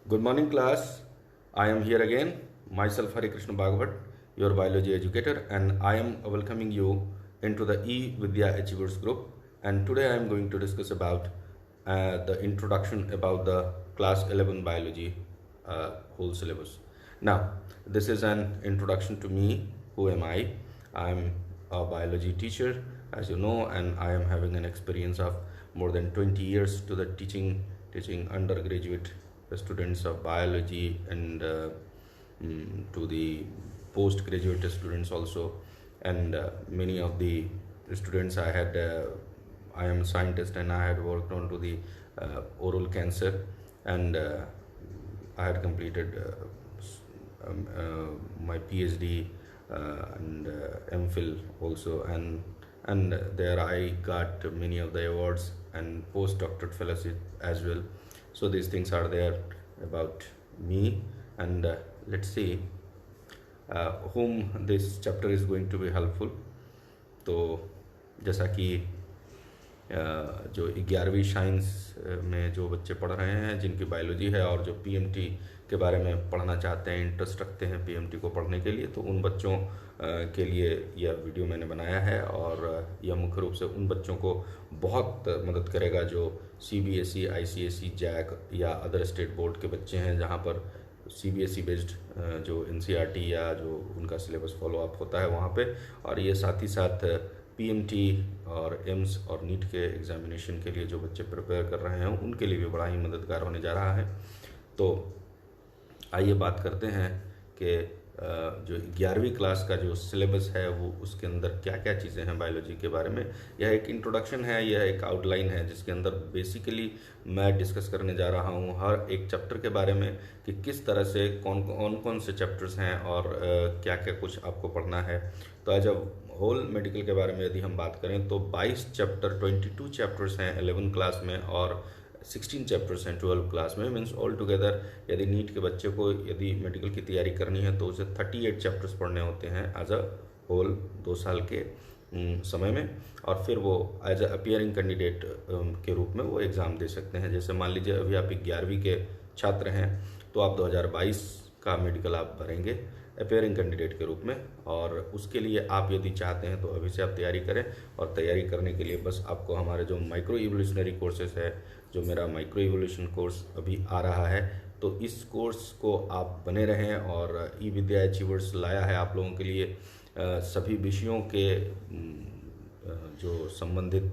Good morning, class. I am here again, myself Hari Krishna Bhagavat, your biology educator, and I am welcoming you into the E-Vidya Achievers group. And today I am going to discuss about the introduction about the class 11 biology whole syllabus. Now, this is an introduction to me. Who am I? I am a biology teacher, as you know, and I am having an experience of more than 20 years to the teaching undergraduate students of biology and to the postgraduate students also, and many of the students I am a scientist and I had worked on to the oral cancer, and I had completed my PhD and MPhil also, and there I got many of the awards and postdoctorate fellowship as well. So these things are there about me, and let's see whom this chapter is going to be helpful. तो जैसा कि जो 11वीं science में जो बच्चे पढ़ रहे हैं, जिनकी बायोलॉजी है और जो पीएमटी के बारे में पढ़ना चाहते हैं, इंटरेस्ट रखते हैं पीएमटी को पढ़ने के लिए, तो उन बच्चों के लिए यह वीडियो मैंने बनाया है। और यह मुख्य रूप से उन बच्चों को बहुत मदद करेगा जो सीबीएसई, आईसीएसई, जैक या अदर स्टेट बोर्ड के बच्चे हैं, जहां पर सीबीएसई बेस्ड जो एनसीईआरटी या जो उनका सिलेबस फॉलो अप होता है वहाँ पे, और ये साथ ही साथ पीएमटी और एम्स और नीट के एग्जामिनेशन के लिए जो बच्चे प्रिपेयर कर रहे हैं उनके लिए भी बड़ा ही मददगार होने जा रहा है। तो आइए बात करते हैं कि जो 11वीं क्लास का जो सिलेबस है वो उसके अंदर क्या क्या चीज़ें हैं बायोलॉजी के बारे में। यह एक इंट्रोडक्शन है, यह एक आउटलाइन है जिसके अंदर बेसिकली मैं डिस्कस करने जा रहा हूँ हर एक चैप्टर के बारे में कि किस तरह से कौन से चैप्टर्स हैं और क्या क्या कुछ आपको पढ़ना है। तो आज अब होल मेडिकल के बारे में यदि हम बात करें तो 22 चैप्टर, 22 चैप्टर्स हैं 11 क्लास में और 16 चैप्टर्स हैं 12 क्लास में। मीन्स ऑल टुगेदर यदि नीट के बच्चे को यदि मेडिकल की तैयारी करनी है तो उसे 38 चैप्टर्स पढ़ने होते हैं एज अ होल 2 साल के समय में, और फिर वो एज अ अपीयरिंग कैंडिडेट के रूप में वो एग्ज़ाम दे सकते हैं। जैसे मान लीजिए अभी आप 11वीं के छात्र हैं तो आप 2022 का मेडिकल आप भरेंगे अपीयरिंग कैंडिडेट के रूप में, और उसके लिए आप यदि चाहते हैं तो अभी से आप तैयारी करें। और तैयारी करने के लिए बस आपको हमारे जो माइक्रो इवोल्यूशनरी कोर्सेज है, जो मेरा माइक्रो इवोल्यूशन कोर्स अभी आ रहा है, तो इस कोर्स को आप बने रहें। और ई विद्या अचीवर्स लाया है आप लोगों के लिए सभी विषयों के जो संबंधित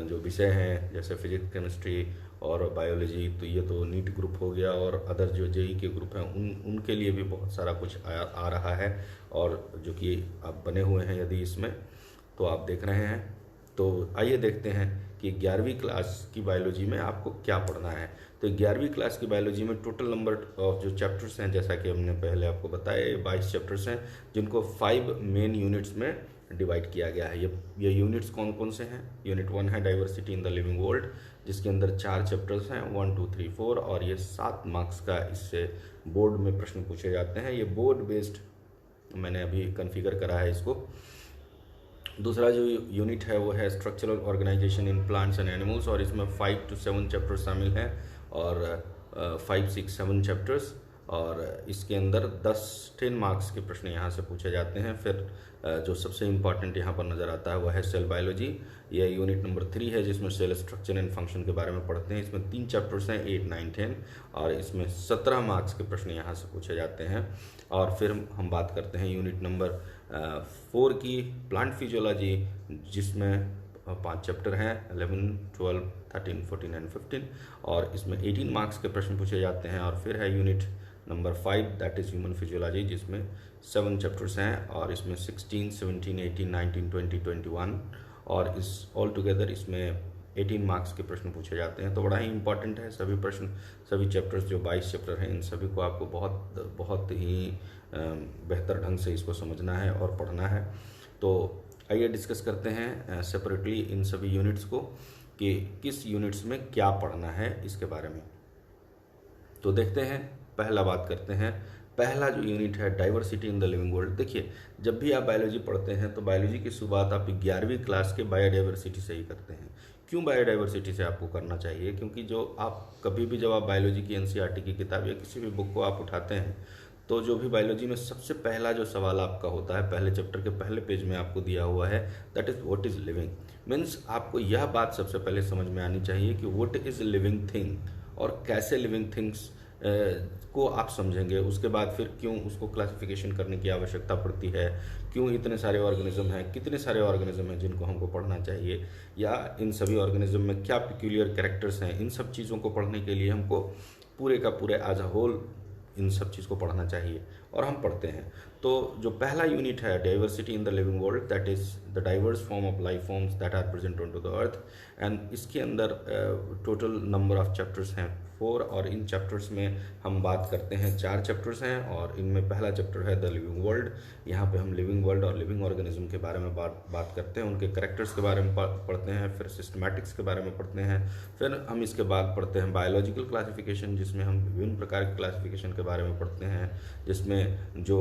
जो विषय हैं, जैसे फिजिक्स, केमिस्ट्री और बायोलॉजी, तो ये तो नीट ग्रुप हो गया, और अदर जो जेई के ग्रुप हैं उनके लिए भी बहुत सारा कुछ आ रहा है, और जो कि आप बने हुए हैं यदि इसमें तो आप देख रहे हैं। तो आइए देखते हैं कि 11वीं क्लास की बायोलॉजी में आपको क्या पढ़ना है। तो 11वीं क्लास की बायोलॉजी में टोटल नंबर ऑफ जो चैप्टर्स हैं, जैसा कि हमने पहले आपको बताया, 22 चैप्टर्स हैं जिनको 5 मेन यूनिट्स में डिवाइड किया गया है। ये यूनिट्स कौन कौन से हैं? यूनिट 1 है diversity in the living world, जिसके अंदर 4 चैप्टर्स हैं 1, 2, 3, 4, और ये 7 मार्क्स का इससे बोर्ड में प्रश्न पूछे जाते हैं। ये बोर्ड बेस्ड मैंने अभी कॉन्फ़िगर करा है इसको। दूसरा जो यूनिट है वो है structural organisation in plants and animals, और इसमें 5 to 7 चैप्टर्स शामिल हैं, और 5, 6, 7 चैप्टर्स, और इसके अंदर 10 मार्क्स के प्रश्न यहाँ से पूछे जाते हैं। फिर जो सबसे इम्पॉर्टेंट यहाँ पर नज़र आता है वह है सेल बायोलॉजी। यह यूनिट नंबर 3 है जिसमें सेल स्ट्रक्चर एंड फंक्शन के बारे में पढ़ते हैं। इसमें 3 चैप्टर्स हैं 8, 9, 10, और इसमें 17 मार्क्स के प्रश्न यहाँ से पूछे जाते हैं। और फिर हम बात करते हैं यूनिट नंबर 4 की, प्लांट फिजियोलॉजी, जिसमें 5 चैप्टर हैं 11, 12, 13, 14 एंड 15, और इसमें 18 मार्क्स के प्रश्न पूछे जाते हैं। और फिर है unit number 5 that is human physiology, जिसमें 7 चैप्टर्स हैं, और इसमें 16, 17, 18, 19, 20, 21, और इस ऑल टुगेदर इसमें 18 मार्क्स के प्रश्न पूछे जाते हैं। तो बड़ा ही इंपॉर्टेंट है सभी प्रश्न, सभी चैप्टर्स जो 22 चैप्टर हैं, इन सभी को आपको बहुत ही बेहतर ढंग से इसको समझना है और पढ़ना है। तो आइए डिस्कस करते हैं सेपरेटली इन सभी यूनिट्स को कि किस यूनिट्स में क्या पढ़ना है इसके बारे में। तो देखते हैं, पहला बात करते हैं। पहला जो यूनिट है diversity in the living world. देखिए, जब भी आप बायोलॉजी पढ़ते हैं तो बायोलॉजी की शुरुआत आप 11वीं क्लास के बायोडाइवर्सिटी से ही करते हैं। क्यों बायोडाइवर्सिटी से आपको करना चाहिए? क्योंकि जो आप कभी भी जब आप बायोलॉजी की एनसीईआरटी की किताब या किसी भी बुक को आप उठाते हैं, तो जो भी बायोलॉजी में सबसे पहला जो सवाल आपका होता है, पहले चैप्टर के पहले पेज में आपको दिया हुआ है, that is what is living. Means आपको यह बात सबसे पहले समझ में आनी चाहिए कि व्हाट इज लिविंग थिंग, और कैसे लिविंग थिंग्स को आप समझेंगे, उसके बाद फिर क्यों उसको क्लासिफिकेशन करने की आवश्यकता पड़ती है, क्यों इतने सारे ऑर्गेनिज्म हैं, कितने सारे ऑर्गेनिज्म हैं जिनको हमको पढ़ना चाहिए, या इन सभी ऑर्गेनिज्म में क्या पिक्यूलियर कैरेक्टर्स हैं। इन सब चीज़ों को पढ़ने के लिए हमको पूरे का पूरे एज अ होल इन सब चीज़ को पढ़ना चाहिए, और हम पढ़ते हैं। तो जो पहला यूनिट है, diversity in the living world, that is the diverse form of life forms that are present on to the earth, and इसके अंदर टोटल नंबर ऑफ चैप्टर्स हैं 4, और इन चैप्टर्स में हम बात करते हैं 4 चैप्टर्स हैं, और इनमें पहला चैप्टर है द लिविंग वर्ल्ड। यहाँ पे हम लिविंग वर्ल्ड और लिविंग ऑर्गेनिज्म के बारे में बात करते हैं, उनके करेक्टर्स के बारे में पढ़ते हैं, फिर सिस्टमैटिक्स के बारे में पढ़ते हैं, फिर हम इसके बाद पढ़ते हैं बायोलॉजिकल क्लासिफिकेशन, जिसमें हम विभिन्न प्रकार के क्लासिफिकेशन के बारे में पढ़ते हैं, जिसमें जो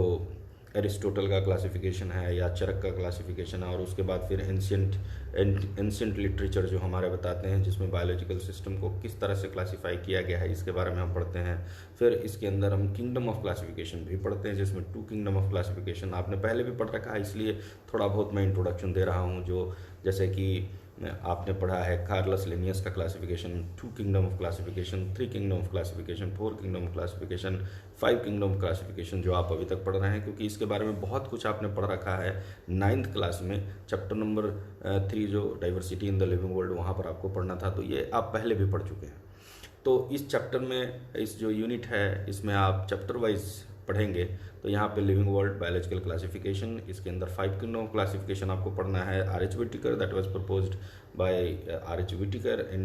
एरिस्टोटल का क्लासिफिकेशन है या चरक का क्लासिफिकेशन है, और उसके बाद फिर एंशियंट लिटरेचर जो हमारे बताते हैं, जिसमें बायोलॉजिकल सिस्टम को किस तरह से क्लासिफाई किया गया है, इसके बारे में हम पढ़ते हैं। फिर इसके अंदर हम किंगडम ऑफ क्लासिफिकेशन भी पढ़ते हैं, जिसमें 2 किंगडम ऑफ क्लासिफिकेशन आपने पहले भी पढ़ रखा है, इसलिए थोड़ा बहुत मैं इंट्रोडक्शन दे रहा हूँ। जो जैसे कि आपने पढ़ा है कार्लस लिनियस का classification, 2 kingdom of classification, 3 kingdom of classification, 4 kingdom of classification, 5 kingdom of classification, जो आप अभी तक पढ़ रहे हैं, क्योंकि इसके बारे में बहुत कुछ आपने पढ़ रखा है 9th क्लास में। चैप्टर नंबर 3 जो diversity in the living world, वहाँ पर आपको पढ़ना था, तो ये आप पहले भी पढ़ चुके हैं। तो इस चैप्टर में, इस जो यूनिट है, इसमें आप चैप्टर वाइज पढ़ेंगे। तो यहाँ पे लिविंग वर्ल्ड बायोलॉजिकल क्लासिफिकेशन, इसके अंदर 5 किंगडम ऑफ क्लासिफिकेशन आपको पढ़ना है। R.H. Whittaker, that was proposed by R.H. Whittaker in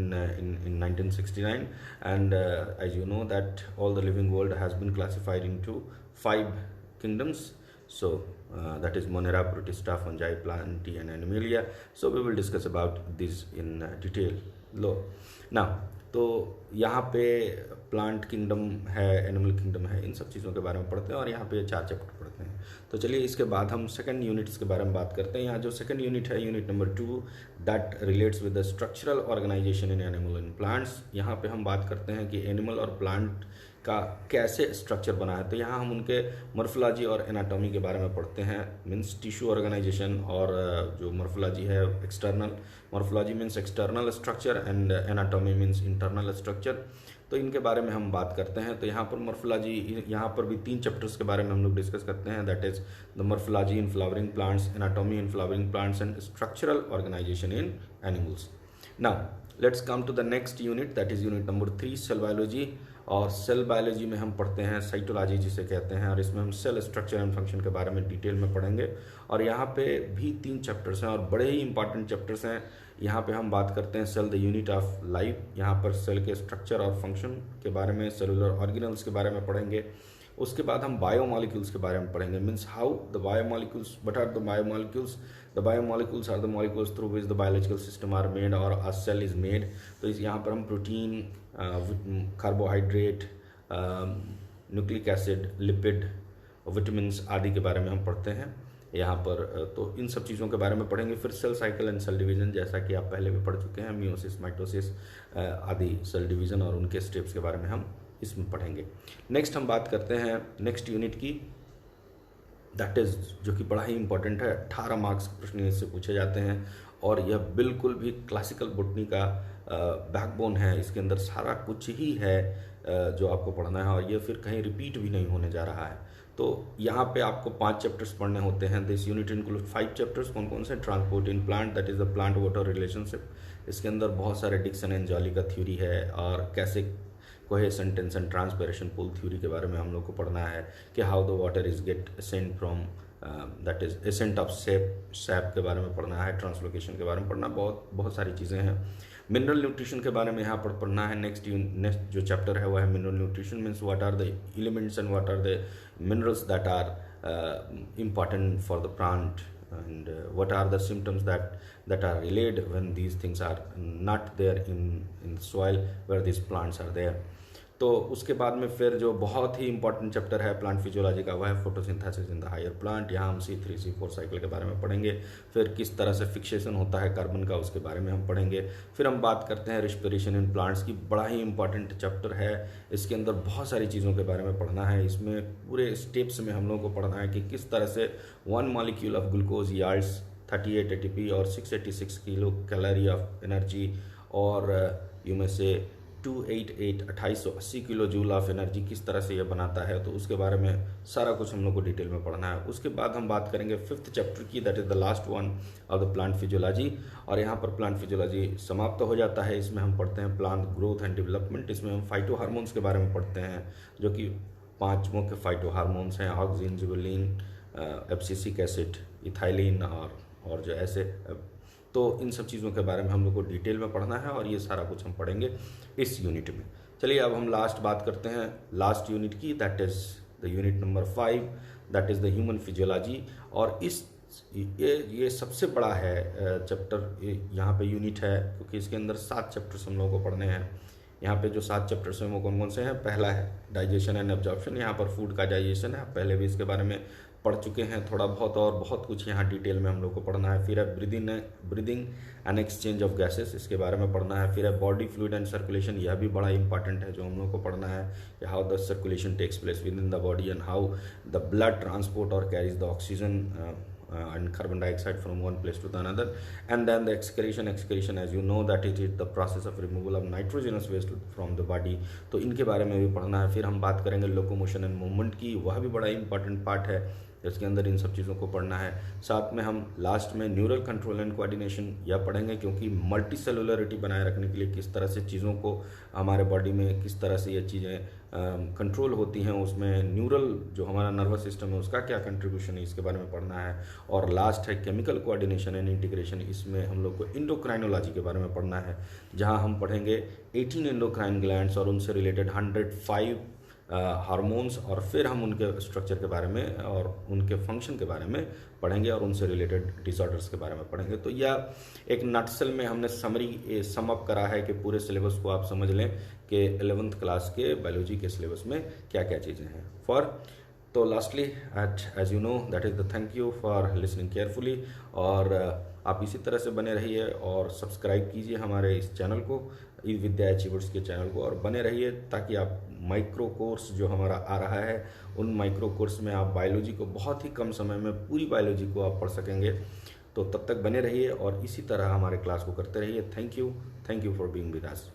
1969, and as you know that all the living world has been classified into 5 kingdoms. So that is Monera, Protista, Fungi, Plantae and Animalia. So we will discuss about this in detail. Now तो यहाँ पे plant kingdom है, animal kingdom है, इन सब चीज़ों के बारे में पढ़ते हैं, और यहाँ पे 4 चैप्टर पढ़ते हैं। तो चलिए इसके बाद हम सेकंड यूनिट्स के बारे में बात करते हैं। यहाँ जो सेकंड यूनिट है, unit number 2, that relates with the structural organisation in animal and plants. यहाँ पे हम बात करते हैं कि एनिमल और प्लांट का कैसे स्ट्रक्चर बना है। तो यहाँ हम उनके मॉर्फोलॉजी और एनाटॉमी के बारे में पढ़ते हैं, मीन्स टिश्यू ऑर्गेनाइजेशन, और जो मॉर्फोलॉजी है external, morphology means external structure and anatomy means internal structure. तो इनके बारे में हम बात करते हैं। तो यहाँ पर मॉर्फोलॉजी, यहाँ पर भी 3 चैप्टर्स के बारे में हम लोग डिस्कस करते हैं, that is the morphology in flowering plants, anatomy in flowering plants and structural organisation in animals. Now let's come to the next unit, that is unit number 3, cell biology. और cell biology में हम पढ़ते हैं cytology जिसे कहते हैं, और इसमें हम सेल स्ट्रक्चर एंड फंक्शन के बारे में डिटेल में पढ़ेंगे। और यहाँ पे भी 3 चैप्टर्स हैं, और बड़े ही इंपॉर्टेंट चैप्टर्स हैं। यहाँ पे हम बात करते हैं cell the unit of life, यहाँ पर सेल के स्ट्रक्चर और फंक्शन के बारे में, सेलुलर ऑर्गेनल्स के बारे में पढ़ेंगे। उसके बाद हम बायोमॉलिक्यूल्स के बारे में पढ़ेंगे, means how the biomolecules, what are the biomolecules. The biomolecules are the molecules through which the biological system are made और अ सेल इज मेड। तो यहाँ पर हम protein, carbohydrate, nucleic acid, lipid, vitamins आदि के बारे में हम पढ़ते हैं यहाँ पर। तो इन सब चीज़ों के बारे में पढ़ेंगे। फिर cell cycle and cell division, जैसा कि आप पहले भी पढ़ चुके हैं, मियोसिस, माइटोसिस आदि सेल डिवीजन और उनके स्टेप्स के बारे में हम इसमें पढ़ेंगे। नेक्स्ट हम बात करते हैं नेक्स्ट यूनिट की, दैट इज, जो कि बड़ा ही इंपॉर्टेंट है। 18 मार्क्स प्रश्न इससे पूछे जाते हैं, और यह बिल्कुल भी क्लासिकल बॉटनी का बैकबोन है। इसके अंदर सारा कुछ ही है जो आपको पढ़ना है, और ये फिर कहीं रिपीट भी नहीं होने जा रहा है। तो यहाँ पे आपको 5 चैप्टर्स पढ़ने होते हैं। This unit include 5 chapters. कौन कौन से? Transport in plant, that is the plant water relationship. इसके अंदर बहुत सारे डिक्सन एंड जॉली का थ्योरी है, और कैसे cohesion tension transpiration pull theory के बारे में हम लोग को पढ़ना है, कि how the water is get ascent from, that is ascent of sap के बारे में पढ़ना है, ट्रांसलोकेशन के बारे में पढ़ना, बहुत सारी चीज़ें हैं। मिनरल न्यूट्रिशन के बारे में यहाँ पर पढ़ना है। नेक्स्ट जो चैप्टर है वो है mineral nutrition, means what are the elements and what are the minerals that are important for the plant, and what are the symptoms that are relayed when these things are not there in the soil where these plants are there. तो उसके बाद में फिर जो बहुत ही important chapter है plant physiology का, वह है photosynthesis in the higher plant. यहाँ हम C3 C4 साइकिल के बारे में पढ़ेंगे, फिर किस तरह से फिक्सेशन होता है कार्बन का उसके बारे में हम पढ़ेंगे। फिर हम बात करते हैं रिस्पिरेशन इन प्लांट्स की, बड़ा ही इंपॉर्टेंट चैप्टर है। इसके अंदर बहुत सारी चीज़ों के बारे में पढ़ना है, इसमें पूरे स्टेप्स में हम लोग को पढ़ना है कि किस तरह से 1 molecule of glucose yards 38 ATP और 686 किलो कैलोरी ऑफ एनर्जी, और यू में से 2880 किलो जूल ऑफ एनर्जी किस तरह से ये बनाता है, तो उसके बारे में सारा कुछ हम लोग को डिटेल में पढ़ना है। उसके बाद हम बात करेंगे 5th चैप्टर की, that is the last one of the plant physiology. और यहाँ पर प्लांट फिजियोलॉजी समाप्त हो जाता है। इसमें हम पढ़ते हैं प्लांट ग्रोथ एंड डेवलपमेंट। इसमें हम फाइटो हार्मोन्स के बारे में पढ़ते हैं, जो कि 5 मुख्य फाइटो हार्मोन्स हैं, ऑक्सिन, जिबुलिन, एब्सिसिक एसिड, इथाइलिन और जो ऐसे, तो इन सब चीज़ों के बारे में हम लोग को डिटेल में पढ़ना है, और ये सारा कुछ हम पढ़ेंगे इस यूनिट में। चलिए अब हम लास्ट बात करते हैं लास्ट यूनिट की, that is the unit number 5, that is the human physiology. और ये सबसे बड़ा है चैप्टर, यहाँ पे यूनिट है, क्योंकि इसके अंदर 7 चैप्टर्स हम लोगों को पढ़ने हैं। यहाँ पे जो 7 चैप्टर्स हैं वो कौन कौन से हैं? पहला है डाइजेशन एंड एब्जॉर्प्शन, यहाँ पर फूड का डाइजेशन है, पहले भी इसके बारे में पढ़ चुके हैं थोड़ा बहुत, और बहुत कुछ यहाँ डिटेल में हम लोग को पढ़ना है। फिर है breathing and exchange of gases, इसके बारे में पढ़ना है। फिर है बॉडी फ्लूइड एंड सर्कुलेशन, यह भी बड़ा इंपॉर्टेंट है जो हम लोग को पढ़ना है, कि how the circulation takes place within the body and how the blood transport और carries the oxygen and carbon dioxide from one place to the another. And then the excretion, as you know that it is the process of removal of nitrogenous waste from the body, तो इनके बारे में भी पढ़ना है। फिर हम बात करेंगे लोकोमोशन एंड मूवमेंट की, वह भी बड़ा इंपॉर्टेंट पार्ट है, इसके अंदर इन सब चीज़ों को पढ़ना है। साथ में हम लास्ट में न्यूरल कंट्रोल एंड कोऑर्डिनेशन यह पढ़ेंगे, क्योंकि मल्टी सेलुलरिटी बनाए रखने के लिए किस तरह से चीज़ों को हमारे बॉडी में किस तरह से ये चीज़ें कंट्रोल होती हैं, उसमें न्यूरल जो हमारा नर्वस सिस्टम है उसका क्या कंट्रीब्यूशन है, इसके बारे में पढ़ना है। और लास्ट है केमिकल कोऑर्डिनेशन एंड इंटीग्रेशन, इसमें हम लोग को इंडोक्राइनोलॉजी के बारे में पढ़ना है, जहाँ हम पढ़ेंगे 18 एंडोक्राइन ग्लैंड्स और उनसे रिलेटेड 105 हार्मोन्स, और फिर हम उनके स्ट्रक्चर के बारे में और उनके फंक्शन के बारे में पढ़ेंगे, और उनसे रिलेटेड डिसऑर्डर्स के बारे में पढ़ेंगे। तो यह एक नटसेल में हमने सम अप करा है कि पूरे सिलेबस को आप समझ लें कि 11th क्लास के बायोलॉजी के सिलेबस में क्या क्या चीज़ें हैं। तो lastly as you know that is the thank you for listening carefully, और आप इसी तरह से बने रहिए और सब्सक्राइब कीजिए हमारे इस चैनल को, ई विद्या अचीवर्स के चैनल को, और बने रहिए ताकि आप माइक्रो कोर्स जो हमारा आ रहा है उन माइक्रो कोर्स में आप बायोलॉजी को बहुत ही कम समय में पूरी बायोलॉजी को आप पढ़ सकेंगे। तो तब तक बने रहिए और इसी तरह हमारे क्लास को करते रहिए। Thank you for being with us.